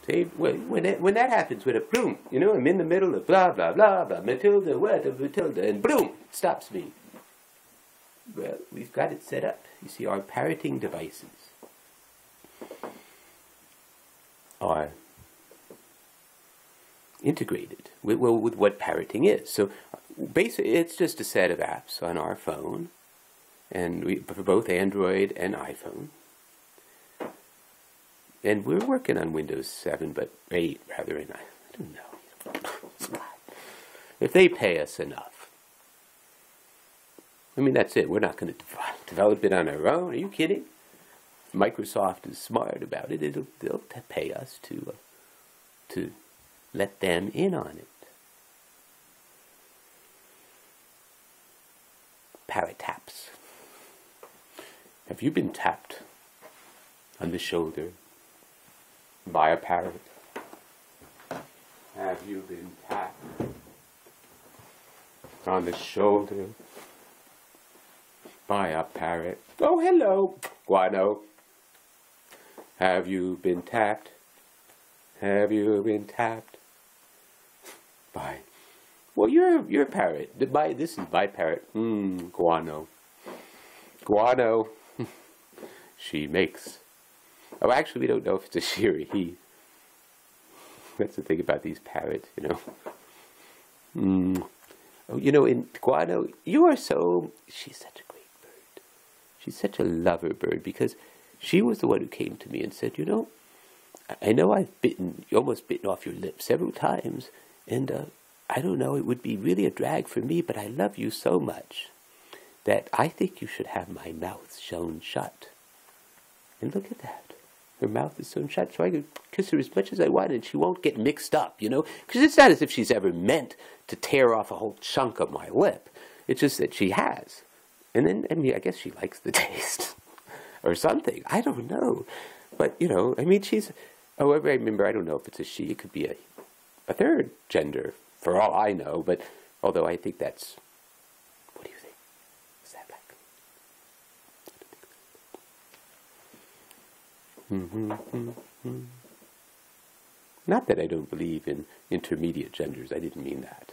See, when that happens with a boom, you know, I'm in the middle of blah, blah, blah, blah, Matilda, what, Matilda, and boom, it stops me. Well, we've got it set up. You see, our parroting devices are integrated with what parroting is. So basically, it's just a set of apps on our phone, and for both Android and iPhone. And we're working on Windows 7, but 8 rather, and I don't know. If they pay us enough. I mean, that's it. We're not going to develop it on our own. Are you kidding? Microsoft is smart about it. They'll pay us to let them in on it. Parrot taps. Have you been tapped on the shoulder by a parrot? Have you been tapped on the shoulder by a parrot? Oh, hello, Guano. Have you been tapped? Have you been tapped by? Well, you're a parrot. This is my parrot. Guano. Guano. She makes. Oh, actually, we don't know if it's a she or a he. That's the thing about these parrots, you know. Oh, you know, in Guano, you are so. She's such a great bird. She's such a lover bird because she was the one who came to me and said, you know I've almost bitten off your lip several times, and I don't know, it would be really a drag for me, but I love you so much that I think you should have my mouth sewn shut. And look at that. Her mouth is sewn shut, so I could kiss her as much as I want, and she won't get mixed up, you know? Because it's not as if she's ever meant to tear off a whole chunk of my lip. It's just that she has. And then, I mean, I guess she likes the taste. Or something. I don't know. But, you know, I mean, she's... However, I remember, I don't know if it's a she. It could be a third gender, for all I know. But, although I think that's... What do you think? Is that black? Not that I don't believe in intermediate genders. I didn't mean that.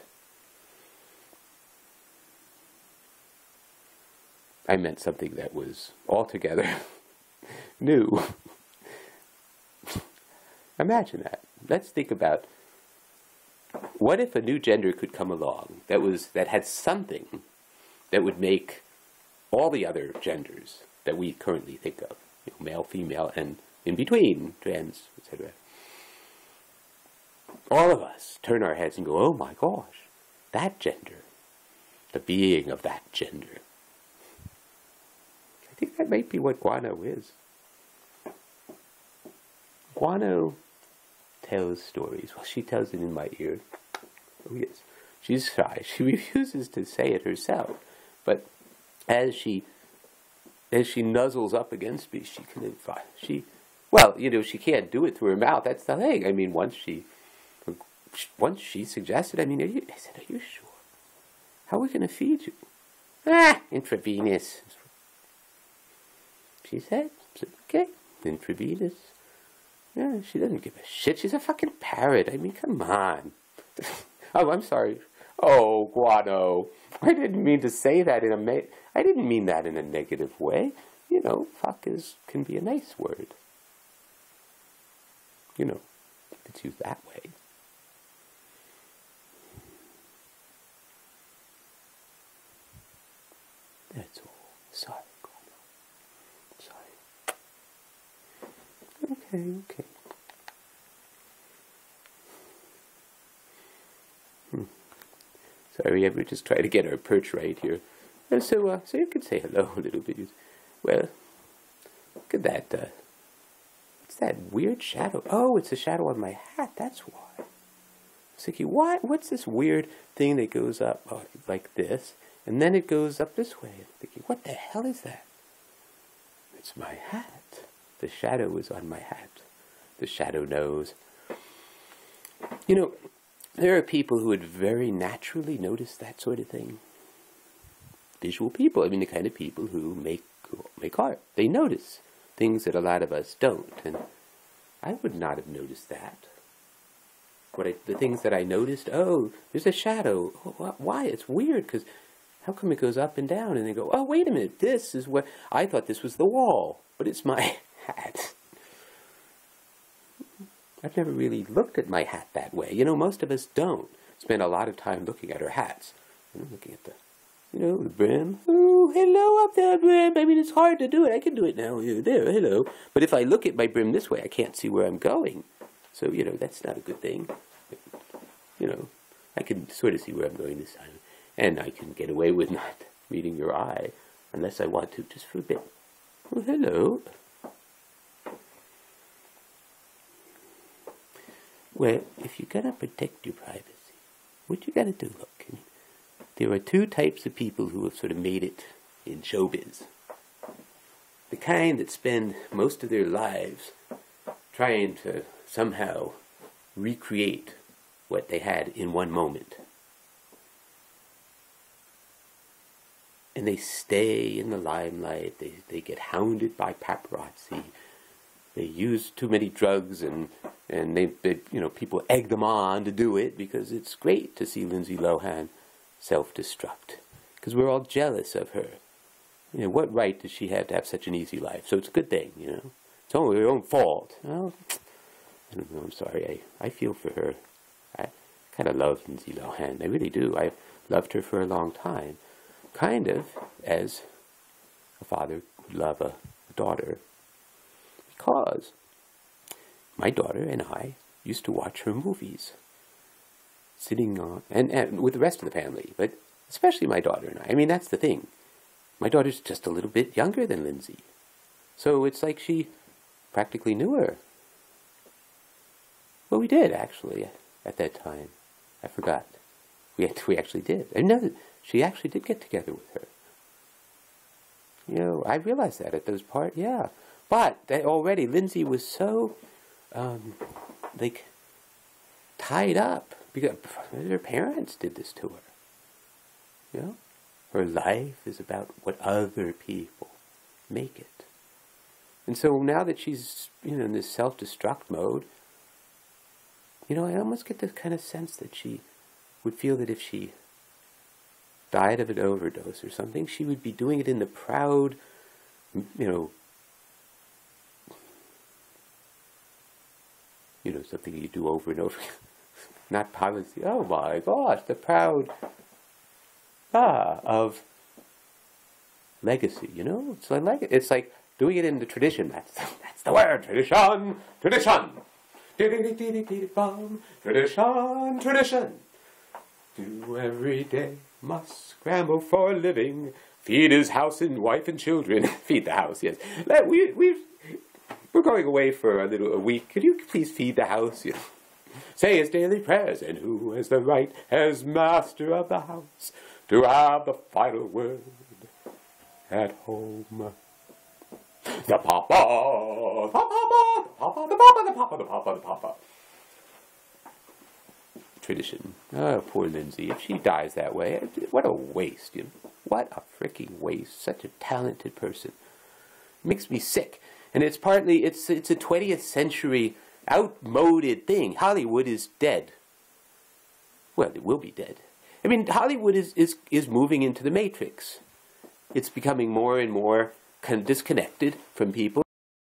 I meant something that was altogether new. Imagine that. Let's think about, what if a new gender could come along that had something that would make all the other genders that we currently think of, you know, male, female, and in between, trans, etc. All of us turn our heads and go, oh my gosh, that gender, the being of that gender. I think that might be what Guano is. Guano tells stories. Well, she tells it in my ear. Oh yes. She's shy. She refuses to say it herself. But as she nuzzles up against me, well, you know, she can't do it through her mouth. That's the thing. I mean, once she suggested, I mean, I said, are you sure? How are we going to feed you? Intravenous. She said, okay, intravenous. Yeah, she doesn't give a shit. She's a fucking parrot. I mean, come on. Oh, I'm sorry. Oh, Guano. I didn't mean to say that I didn't mean that in a negative way. You know, fuck can be a nice word. You know, if it's used that way. That's all. Sorry, Guano. Sorry. Okay. Sorry, we're just trying to get our perch right here. So you could say hello a little bit. Well, look at that. What's that weird shadow? Oh, it's a shadow on my hat. That's why. I was thinking, what's this weird thing that goes up like this, and then it goes up this way? I'm thinking, what the hell is that? It's my hat. The shadow is on my hat. The shadow knows. You know, there are people who would very naturally notice that sort of thing. Visual people. I mean, the kind of people who make art. They notice things that a lot of us don't. And I would not have noticed that. The things that I noticed, oh, there's a shadow. Oh, why? It's weird, because how come it goes up and down? And they go, oh, wait a minute, this is what, I thought this was the wall, but it's my hat. I've never really looked at my hat that way. You know, most of us don't spend a lot of time looking at our hats. I'm looking at the, you know, the brim. Oh, hello up there, brim. I mean, it's hard to do it. I can do it now. There, hello. But if I look at my brim this way, I can't see where I'm going. So, you know, that's not a good thing. But, you know, I can sort of see where I'm going this time. And I can get away with not meeting your eye unless I want to, just for a bit. Oh, hello. Well, if you're going to protect your privacy, what you got to do, look, I mean, there are two types of people who have sort of made it in showbiz. The kind that spend most of their lives trying to somehow recreate what they had in one moment. And they stay in the limelight, they get hounded by paparazzi, they use too many drugs, and they you know, people egg them on to do it because it's great to see Lindsay Lohan self-destruct. Because we're all jealous of her. You know, what right does she have to have such an easy life? So it's a good thing, you know. It's only her own fault. Well, I don't know, I'm sorry. I feel for her. I kind of love Lindsay Lohan. I really do. I've loved her for a long time. Kind of as a father would love a daughter. Because my daughter and I used to watch her movies. Sitting on, and with the rest of the family, but especially my daughter and I. I mean, that's the thing. My daughter's just a little bit younger than Lindsay. So it's like she practically knew her. Well, we did, actually, at that time. I forgot. We actually did. I know she actually did get together with her. You know, I realized that at those parts, yeah. But already, Lindsay was so, like, tied up. Because her parents did this to her. You know? Her life is about what other people make it. And so now that she's, you know, in this self-destruct mode, you know, I almost get this kind of sense that she would feel that if she died of an overdose or something, she would be doing it in the proud, you know, something you do over and over again. Not policy. Oh my gosh, the proud of legacy. You know, it's like doing it in the tradition. That's the word. Tradition. Tradition. Do every day must scramble for a living. Feed his house and wife and children. Feed the house. Yes. We're going away for a week. Could you please feed the house? You know? Say his daily prayers, and who has the right, as master of the house, to have the final word at home? The papa, the papa, the papa, the papa, the papa, the papa, the papa. Tradition. Oh, poor Lindsay. If she dies that way, what a waste. You know? What a freaking waste. Such a talented person. It makes me sick. And it's partly, it's a 20th century outmoded thing. Hollywood is dead. Well, it will be dead. I mean, Hollywood is moving into the Matrix. It's becoming more and more disconnected from people.